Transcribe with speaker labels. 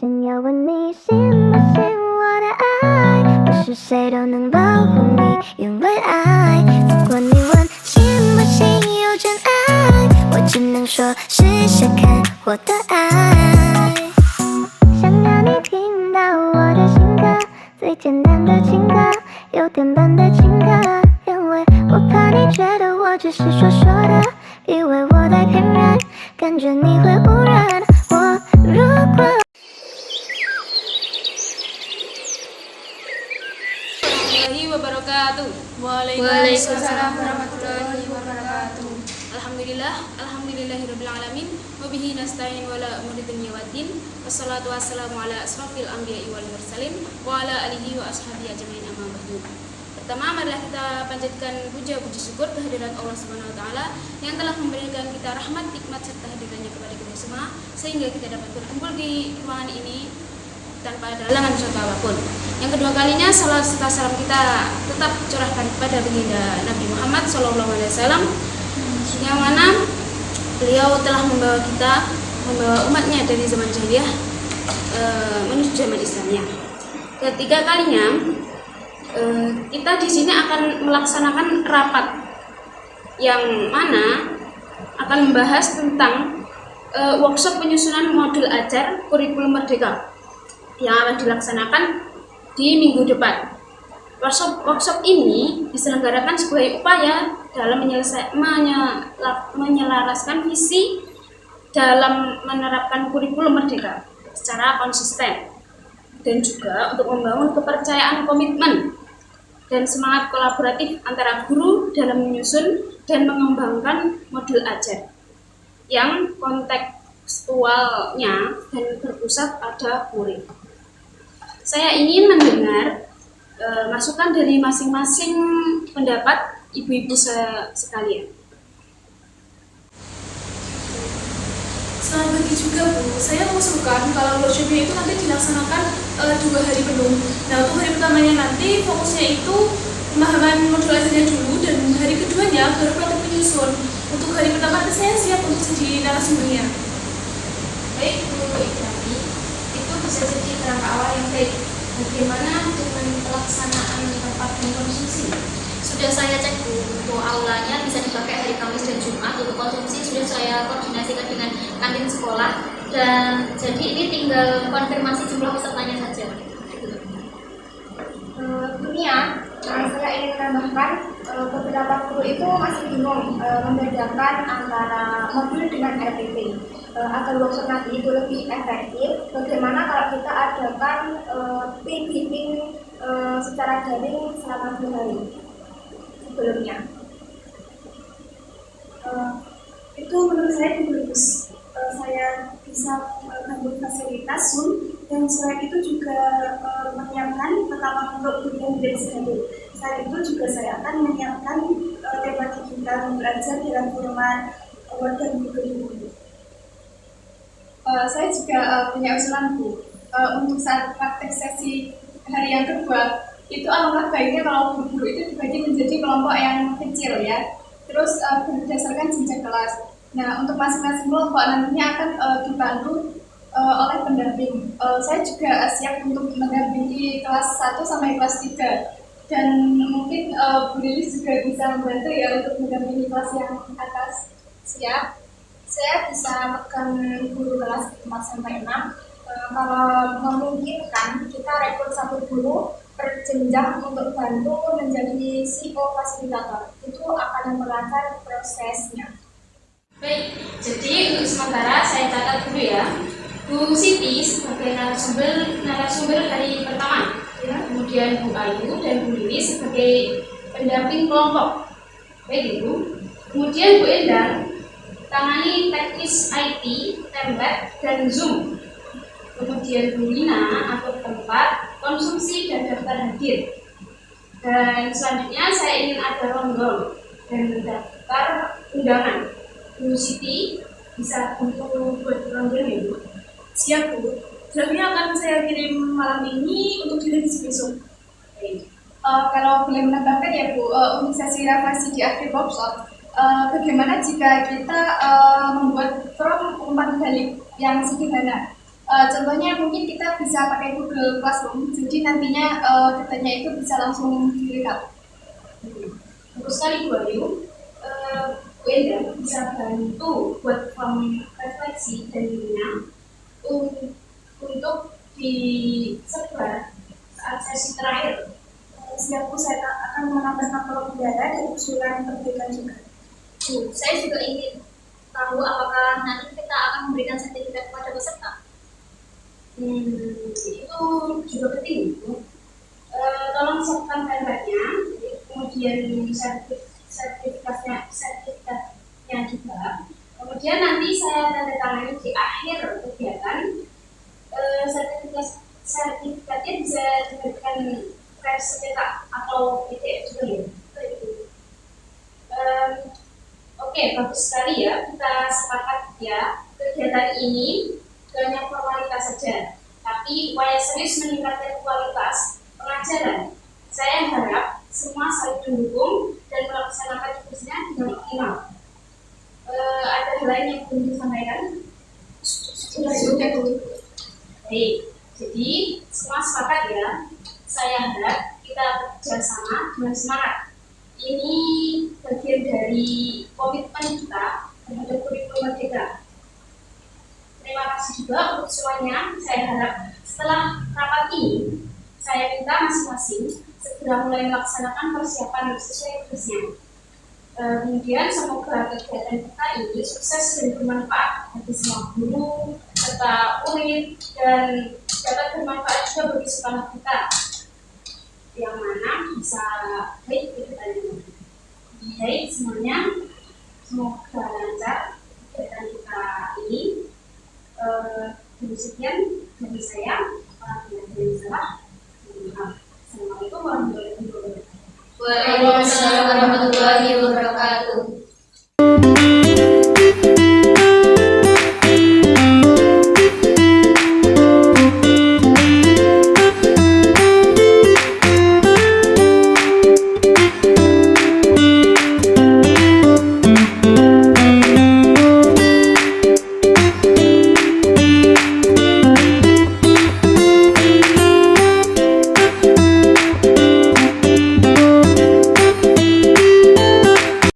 Speaker 1: 想要问你信不信我的爱，不是谁都能保护你，因为爱。如果你问信不信有真爱，我只能说试试看我的爱。想要你听到我的情歌，最简单的情歌，有点笨的情歌，因为我怕你觉得我只是说说的，以为我在骗人，感觉你会误认我。如果
Speaker 2: wabarakatuh.
Speaker 3: Waalaikumsalam warahmatullahi wabarakatuh.
Speaker 2: Alhamdulillahirabbil alamin. Wa bihi nasta'in wa la umuri dunya waddin. Wassalatu wassalamu ala asrofil anbiya'i wal mursalin wa ala alihi wa ashabihi ajmain amma ba'du. Pertama, marilah kita panjatkan puja-puji syukur kehadirat Allah Subhanahu wa taala yang telah memberikan kita rahmat, nikmat serta hadirannya kepada kita semua sehingga kita dapat berkumpul di ruangan ini tanpa ada halangan suatu apapun. Yang kedua kalinya, salam serta salam kita tetap curahkan kepada baginda Nabi Muhammad SAW, yang mana beliau telah membawa umatnya dari zaman jahiliyah menuju zaman Islamnya. Ketiga kalinya, kita di sini akan melaksanakan rapat yang mana akan membahas tentang workshop penyusunan modul ajar kurikulum merdeka yang akan dilaksanakan di minggu depan. Workshop ini diselenggarakan sebagai upaya dalam menyelaraskan visi dalam menerapkan kurikulum merdeka secara konsisten, dan juga untuk membangun kepercayaan, komitmen, dan semangat kolaboratif antara guru dalam menyusun dan mengembangkan modul ajar yang kontekstualnya dan berpusat pada murid. Saya ingin mendengar masukan dari masing-masing pendapat ibu-ibu sekalian.
Speaker 3: Selamat pagi juga Bu, saya mengusulkan kalau workshopnya itu nanti dilaksanakan 2 hari penuh. Nah, untuk hari pertamanya nanti fokusnya itu pemahaman modul ajarnya dulu, dan hari keduanya baru praktek penyusun. Untuk hari pertama nanti saya siap untuk jadi narasumbernya.
Speaker 4: Baik Bu Ibrahim, itu bisa jadi kerangka awal yang baik. Bagaimana dengan pelaksanaan rapat dan konsumsi? Sudah saya cek Bu, untuk aulanya bisa dipakai hari Kamis dan Jumat. Untuk konsumsi sudah saya koordinasikan dengan kantin sekolah, dan jadi ini tinggal konfirmasi jumlah pesertanya saja.
Speaker 5: Dunia, saya ingin menambahkan beberapa guru itu masih bingung membedakan antara modul dengan RPP. Agar workshop nanti itu lebih efektif, bagaimana kalau kita adakan meeting secara daring selama 2 hari sebelumnya.
Speaker 6: Itu menurut saya bagus. Saya bisa gabung fasilitas Zoom, dan selain itu juga menyiapkan pertama untuk dunia menjadi sehadir. Selain itu juga saya akan menyiapkan tema digital belajar dalam format Word dan Google. Saya juga punya usulan Bu, untuk saat praktek sesi hari yang kedua itu alangkah baiknya kalau guru itu dibagi menjadi kelompok yang kecil ya, terus berdasarkan jenjang kelas. Nah, untuk masing-masing kelompok nantinya akan dibantu oleh pendamping. Saya juga siap untuk mendampingi kelas 1 sampai kelas 3, dan mungkin Bu Lilis juga bisa membantu ya untuk mendampingi kelas yang atas. Siap. Saya bisa megang guru kelas 4 sampai 6. Kalau memungkinkan, kita rekrut 1 guru per jenjang untuk bantu menjadi CEO fasilitator. Itu akan memperlancar prosesnya.
Speaker 4: Baik, jadi untuk sementara saya catat dulu ya. Bu Siti sebagai narasumber hari pertama, ya. Kemudian Bu Ayu dan Bu Lilis sebagai pendamping kelompok. Baik Ibu. Kemudian Bu Endang tangani teknis IT, template, dan Zoom. Kemudian Bu Lina atur tempat, konsumsi, dan daftar hadir. Dan selanjutnya saya ingin ada rondol dan daftar undangan. Bu Siti bisa untuk buat rondolnya Bu.
Speaker 6: Siap Bu. Draftnya akan saya kirim malam ini untuk direvisi besok. Kalau boleh menambahkan ya Bu, untuk sesi refleksi di akhir workshop, bagaimana jika kita membuat form umpan balik yang sederhana? Contohnya mungkin kita bisa pakai Google Classroom, jadi nantinya datanya itu bisa langsung direkap.
Speaker 4: Bagus sekali Bu Ayu. Bu Enda bisa bantu buat form refleksi dan minat untuk disebar saat sesi terakhir.
Speaker 5: Siap Bu, saya akan menambahkan kolom udara dan usulan perbaikan juga.
Speaker 7: Bu, saya juga ingin tahu apakah nanti kita akan memberikan sertifikat kepada peserta.
Speaker 4: Itu juga penting Bu. Tolong siapkan gambarnya, kemudian sertifikatnya juga. Kemudian nanti saya tanda tangani di akhir kegiatan. Sertifikatnya bisa diberikan versi cetak atau PDF juga ya. Oke, bagus sekali ya. Kita sepakat ya, kegiatan ini hanya formalitas saja, tapi upaya serius meningkatkan kualitas pengajaran. Saya harap semua saling mendukung dan melaksanakan tugasnya dengan optimal. Ada hal lain yang belum disampaikan? Sudah Bu. Baik, jadi semua sepakat ya. Saya harap kita bekerja sama dengan semangat. Ini bagian dari komitmen kita terhadap kurikulum Merdeka. Terima kasih juga untuk semuanya. Saya harap setelah rapat ini, saya minta masing-masing segera mulai melaksanakan persiapan sesuai tugasnya. Kemudian semoga kegiatan kita ini sukses dan bermanfaat bagi semua guru, serta murid, dan dapat bermanfaat juga bagi sekolah kita, yang mana bisa baik di depannya. Baik semuanya, semoga lancar kegiatan kita ini. Sekian dari saya. Assalamualaikum warahmatullahi wabarakatuh.
Speaker 7: Waalaikumsalam warahmatullahi wabarakatuh.